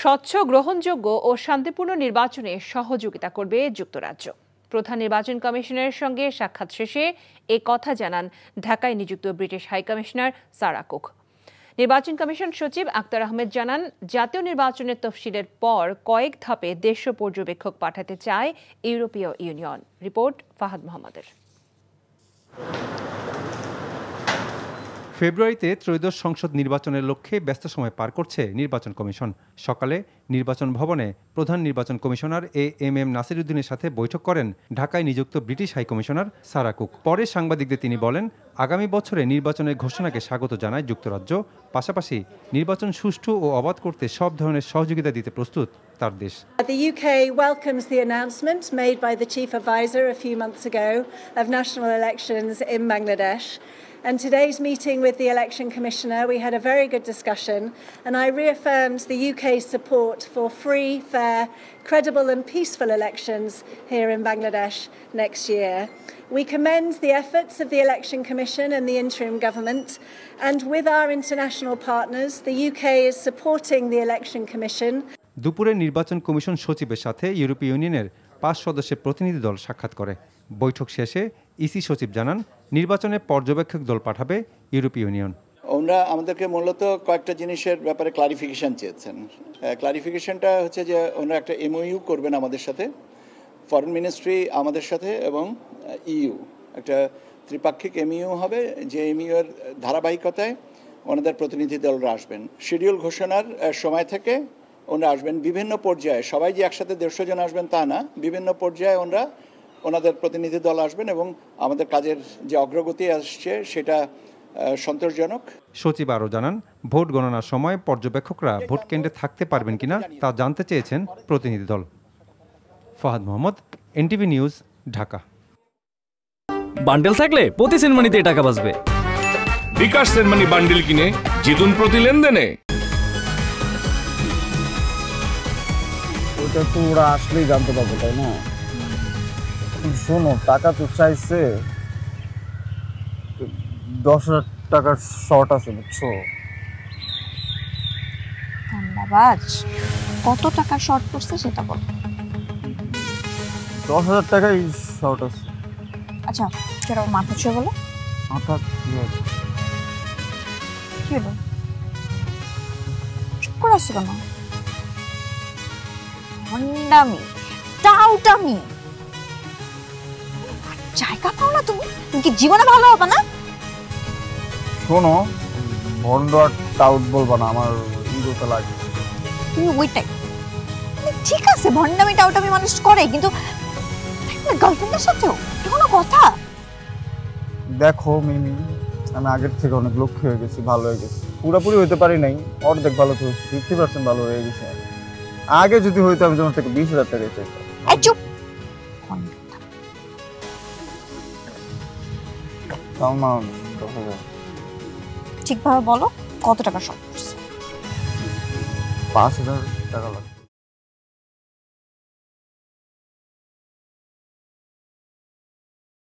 স্বচ্ছ, গ্রহণযোগ্য ও শান্তিপূর্ণ নির্বাচনে সহযোগিতা করবে যুক্তরাজ্য। প্রধান নির্বাচন কমিশনারের সঙ্গে সাক্ষাৎ শেষে এ কথা জানান ঢাকায় নিযুক্ত ব্রিটিশ হাইকমিশনার সারা কুক। নির্বাচন কমিশন সচিব আক্তার আহমেদ জানান, জাতীয় নির্বাচনের তফসিলের পর কয়েক ধাপে দেশীয় পর্যবেক্ষক পাঠাতে চায় ইউরোপীয় ইউনিয়ন। রিপোর্ট ফাহাদ মোহাম্মদের। ফেব্রুয়ারিতে ত্রয়োদশ সংসদ নির্বাচনের লক্ষ্যে ব্যস্ত সময় পার করছে নির্বাচন কমিশন। সকালে নির্বাচন ভবনে প্রধান নির্বাচন কমিশনার এএমএম নাসিরউদ্দিনের সাথে বৈঠক করেন ঢাকায় নিযুক্ত ব্রিটিশ হাইকমিশনার সারা কুক। পরে সাংবাদিকদের তিনি বলেন, আগামী বছরে নির্বাচনের ঘোষণাকে স্বাগত জানায় যুক্তরাজ্য। পাশাপাশি নির্বাচন সুষ্ঠু ও অবাধ করতে সব ধরনের সহযোগিতা দিতে প্রস্তুত তার দেশ। The UK welcomes the announcement made by the Chief Advisor a few months ago of national elections in Bangladesh. And today's meeting with the Election Commissioner, we had a very good discussion, and I reaffirmed the UK's support for free, fair, credible and peaceful elections here in Bangladesh next year. We commend the efforts of the Election Commission and the interim government, and with our international partners, the UK is supporting the Election Commission. দুপুরে নির্বাচন commission সচিবের সাথে ইউরোপীয় ইউনিয়নের 5 সদস্যের প্রতিনিধি দল সাক্ষাৎ করে। বৈঠক শেষে ইসি সচিব জানান, নির্বাচনে পর্যবেক্ষক দল পাঠাবে ইউরোপীয় ইউনিয়ন। ওনারা আমাদেরকে মূলত কয়েকটা জিনিসের ব্যাপারে ক্লারিফিকেশন চেয়েছেন। ক্লারিফিকেশনটা হচ্ছে যে ওনারা একটা এমওইউ করবেন আমাদের সাথে, ফরেন মিনিস্ট্রি আমাদের সাথে এবং ইইউ একটা ত্রিপাক্ষিক এমইউ হবে, যে এমইউ এর ধারাবাহিকতায় ওনাদের প্রতিনিধি দলরা আসবেন। শিডিউল ঘোষণার সময় থেকে ওনারা আসবেন বিভিন্ন পর্যায়ে, সবাই যে একসাথে 150 জন আসবেন তা না, বিভিন্ন পর্যায়ে ওনাদের প্রতিনিধি দল আসবেন এবং আমাদের কাজের যে অগ্রগতি আসছে সেটা সন্তোষজনক। সচিব আরও জানান, ভোট গণনার সময় পর্যবেক্ষকরা ভোট কেন্দ্রে থাকতে পারবেন কিনা তা জানতে চেয়েছেন প্রতিনিধি দল। Fahad Mohammad, NTV news, Dhaka. Bundle থাকলে প্রতি সেনমানিতে টাকা বাঁচবে। বিকাশ সেনমানি বান্ডেল কিনে জিতুন প্রতি লেনদেনে। ওটা তো ওরা আসলেই জানতে পারবো, তাই না? শোনো, টাকা তো চাইছে, 10,000 টাকার শর্ট আছে, বুঝছো? কত টাকার শর্ট পড়ছে সেটা বল। 10,000 টাকাই শর্ট আছে। আচ্ছা, সেটা মাথা ছুঁয়ে বলো। মাথা কি হলো? চুপ করে আসছো কেন? ভণ্ডামি, টাউটামি, জায়গা পাও না তুমি? তুমি কি জীবনে ভালো হবে না? শোনো, ভন্ড আর টাউট বলবা না, আমার ইগোতে লাগে। তুমি ওইটাই ঠিক আছে, ভণ্ডামি টাউটামি মানুষ করে, কিন্তু গার্লফ্রেন্ডের সাথেও কোনো কথা। দেখো মিমি, আমি আগের থেকে অনেক লক্ষ্য হয়ে গেছি, ভালো হয়ে গেছি। পুরোপুরি হইতে পারি নাই, অর্ধেক ভালো তো 50% ভালো হয়ে গেছে। আগে যদি হইতো আমি তোমার থেকে 20,000 টাকা চাইতাম। চুপ। ঠিকভাবে বলো, কত টাকা শর্ট পড়ছে? 5,000 টাকা লাগবে।